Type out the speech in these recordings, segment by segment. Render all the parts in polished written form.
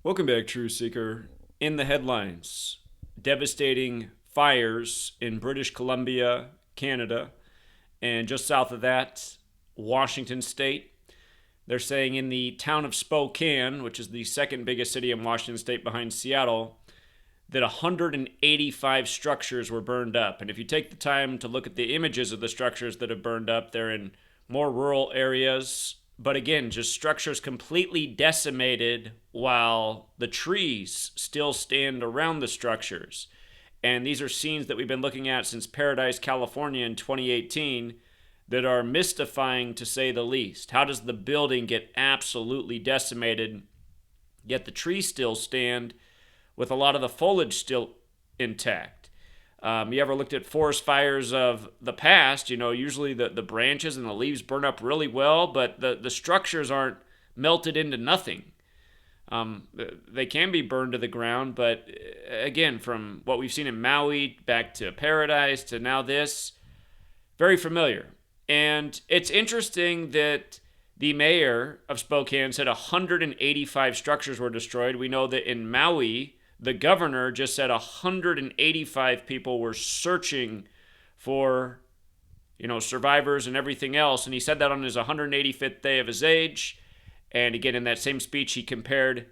Welcome back, Truth Seeker. In the headlines, devastating fires in British Columbia, Canada, and just south of that, Washington State. They're saying in the town of Spokane, which is the second biggest city in Washington State behind Seattle, that 185 structures were burned up. And if you take the time to look at the images of the structures that have burned up, they're in more rural areas. But again, just structures completely decimated while the trees still stand around the structures. And these are scenes that we've been looking at since Paradise, California in 2018 that are mystifying to say the least. How does the building get absolutely decimated, yet the trees still stand with a lot of the foliage still intact? You ever looked at forest fires of the past? Usually the branches and the leaves burn up really well, but the structures aren't melted into nothing. They can be burned to the ground, but again, from what we've seen in Maui back to Paradise to now this, very familiar. And it's interesting that the mayor of Spokane said 185 structures were destroyed. We know that in Maui, the governor just said 185 people were searching for, survivors and everything else. And he said that on his 185th day of his age. And again, in that same speech, he compared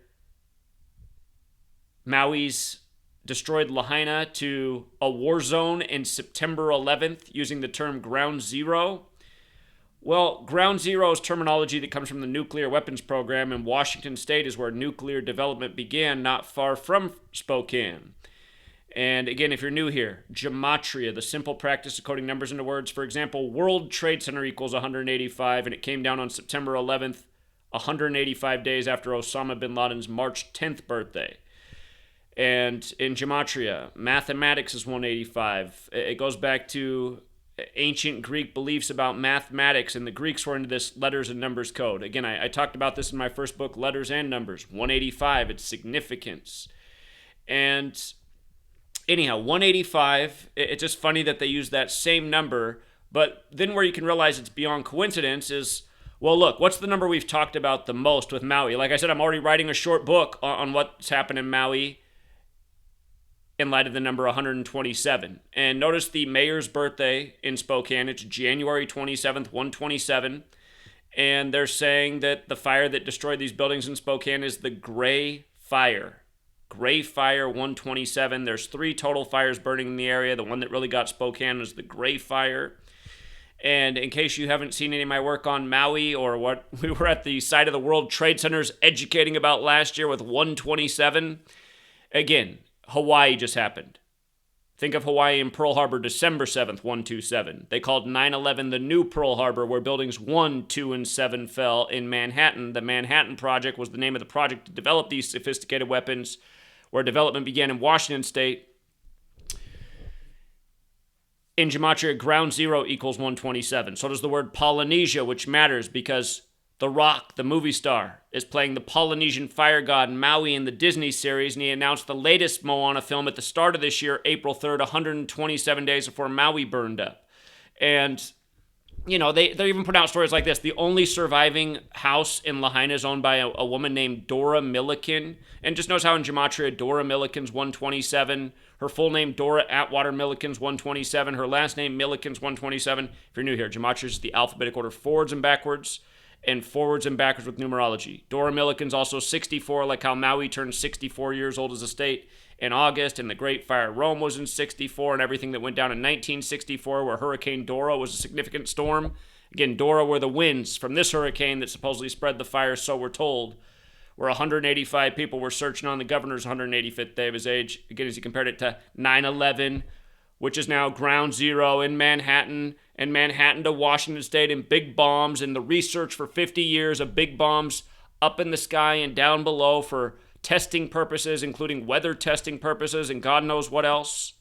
Maui's destroyed Lahaina to a war zone in September 11th, using the term ground zero. Well, ground zero is terminology that comes from the nuclear weapons program, and Washington State is where nuclear development began, not far from Spokane. And again, if you're new here, gematria, the simple practice of coding numbers into words. For example, World Trade Center equals 185, and it came down on September 11th, 185 days after Osama bin Laden's March 10th birthday. And in gematria, mathematics is 185. It goes back to ancient Greek beliefs about mathematics, and the Greeks were into this letters and numbers code. Again, I talked about this in my first book, Letters and Numbers. 185, its significance. And anyhow, 185, it's just funny that they use that same number, but then where you can realize it's beyond coincidence is, well, look, what's the number we've talked about the most with Maui? Like I said, I'm already writing a short book on what's happened in Maui in light of the number 127. And notice the mayor's birthday in Spokane. It's January 27th, 127. And they're saying that the fire that destroyed these buildings in Spokane is the Gray Fire. Gray Fire 127. There's 3 total fires burning in the area. The one that really got Spokane was the Gray Fire. And in case you haven't seen any of my work on Maui or what we were at the site of the World Trade Centers educating about last year with 127, again, Hawaii just happened. Think of Hawaii and Pearl Harbor, December 7th, 127. They called 9/11 the new Pearl Harbor, where buildings 1, 2, and 7 fell in Manhattan. The Manhattan Project was the name of the project to develop these sophisticated weapons, where development began in Washington State. In gematria, ground zero equals 127. So does the word Polynesia, which matters because The Rock, the movie star, is playing the Polynesian fire god Maui in the Disney series, and he announced the latest Moana film at the start of this year, April 3rd, 127 days before Maui burned up. And, they even put out stories like this. The only surviving house in Lahaina is owned by a woman named Dora Milliken. And just notice how in gematria, Dora Milliken's 127. Her full name, Dora Atwater Milliken's 127. Her last name, Milliken's 127. If you're new here, gematria is the alphabetic order forwards and backwards with numerology. Dora Milliken's also 64, like how Maui turned 64 years old as a state in August, and the Great Fire Rome was in 64, and everything that went down in 1964, where Hurricane Dora was a significant storm. Again, Dora were the winds from this hurricane that supposedly spread the fire, so we're told, where 185 people were searching on the governor's 185th day of his age. Again, as he compared it to 9/11, which is now ground zero in Manhattan, and Manhattan to Washington State, and big bombs, and the research for 50 years of big bombs up in the sky and down below for testing purposes, including weather testing purposes, and God knows what else.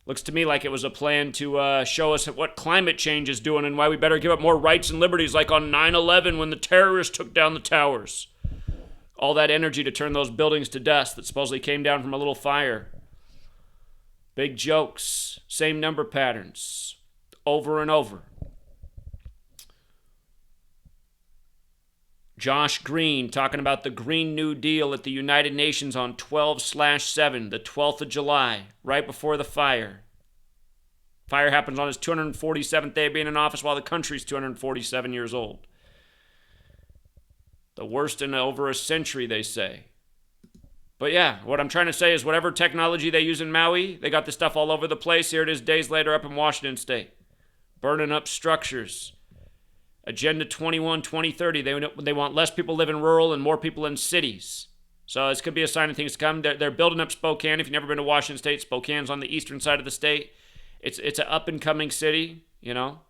Looks to me like it was a plan to show us what climate change is doing and why we better give up more rights and liberties, like on 9/11 when the terrorists took down the towers. All that energy to turn those buildings to dust that supposedly came down from a little fire. Big jokes, same number patterns, over and over. Josh Green talking about the Green New Deal at the United Nations on 12/7, the 12th of July, right before the fire. Fire happens on his 247th day of being in office while the country's 247 years old. The worst in over a century, they say. But yeah, what I'm trying to say is whatever technology they use in Maui, they got this stuff all over the place. Here it is days later up in Washington State. Burning up structures. Agenda 21, 2030. They want less people live in rural and more people in cities. So this could be a sign of things to come. They're building up Spokane. If you've never been to Washington State, Spokane's on the eastern side of the state. It's an up-and-coming city, you know.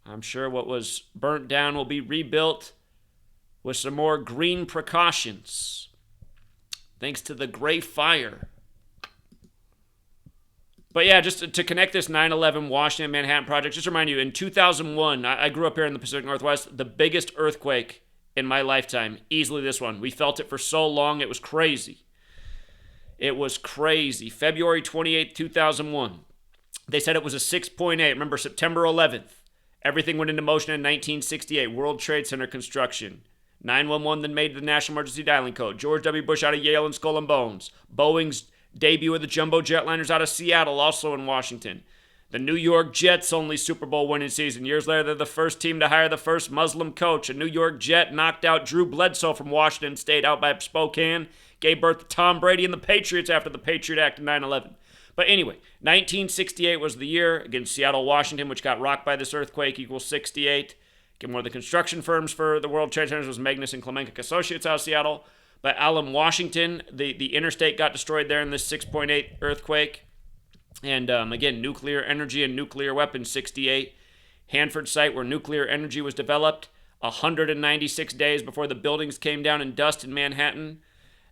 I'm sure what was burnt down will be rebuilt with some more green precautions. Thanks to the Gray Fire. But yeah, just to connect this 9/11 Washington Manhattan project, just to remind you, in 2001, I grew up here in the Pacific Northwest, the biggest earthquake in my lifetime. Easily this one. We felt it for so long, it was crazy. It was crazy. February 28th, 2001. They said it was a 6.8. Remember, September 11th. Everything went into motion in 1968. World Trade Center construction. 911 then made the National Emergency Dialing Code. George W. Bush out of Yale and Skull and Bones. Boeing's debut of the jumbo jetliners out of Seattle, also in Washington. The New York Jets' only Super Bowl winning season. Years later, they're the first team to hire the first Muslim coach. A New York Jet knocked out Drew Bledsoe from Washington State out by Spokane. Gave birth to Tom Brady and the Patriots after the Patriot Act in 9/11. But anyway, 1968 was the year against Seattle, Washington, which got rocked by this earthquake, equals 68. Again, one of the construction firms for the World Trade Centers was Magnus and Klemenchuk Associates out of Seattle. But Allen, Washington, the interstate got destroyed there in this 6.8 earthquake. And again, nuclear energy and nuclear weapons, 68. Hanford site where nuclear energy was developed, 196 days before the buildings came down in dust in Manhattan.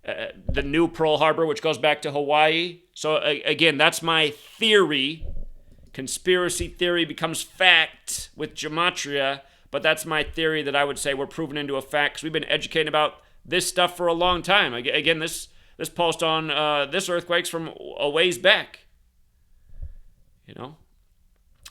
The new Pearl Harbor, which goes back to Hawaii. So again, that's my theory. Conspiracy theory becomes fact with Gematria, but that's my theory that I would say we're proven into a fact because we've been educating about this stuff for a long time. Again, this post on this earthquake's from a ways back. You know?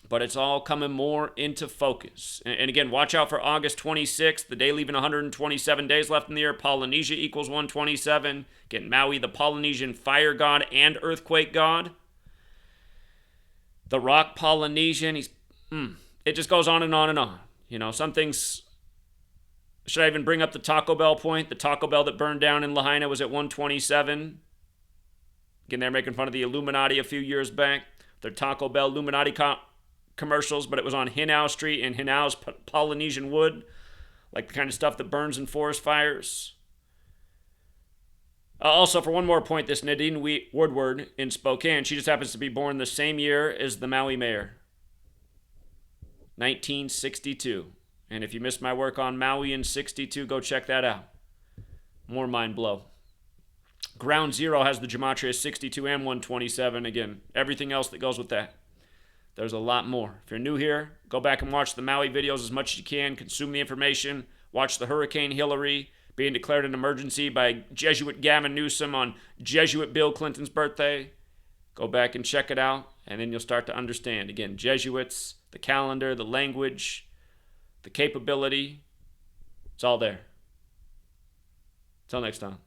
But it's all coming more into focus. And again, watch out for August 26th, the day leaving 127 days left in the year. Polynesia equals 127. Again, Maui, the Polynesian fire god and earthquake god. The rock Polynesian, it just goes on and on and on. You know, some things, should I even bring up the Taco Bell point? The Taco Bell that burned down in Lahaina was at 127. Again, they're making fun of the Illuminati a few years back. Their Taco Bell Illuminati commercials, but it was on Hinau Street in Hinau's Polynesian wood, like the kind of stuff that burns in forest fires. Also, for one more point, this Nadine Woodward in Spokane, she just happens to be born the same year as the Maui mayor, 1962. And if you missed my work on Maui in 62, go check that out. More mind blow. Ground Zero has the Gematria 62 and 127. Again, everything else that goes with that. There's a lot more. If you're new here, go back and watch the Maui videos as much as you can. Consume the information. Watch the Hurricane Hillary being declared an emergency by Jesuit Gavin Newsom on Jesuit Bill Clinton's birthday. Go back and check it out, and then you'll start to understand. Again, Jesuits, the calendar, the language, the capability. It's all there. Until next time.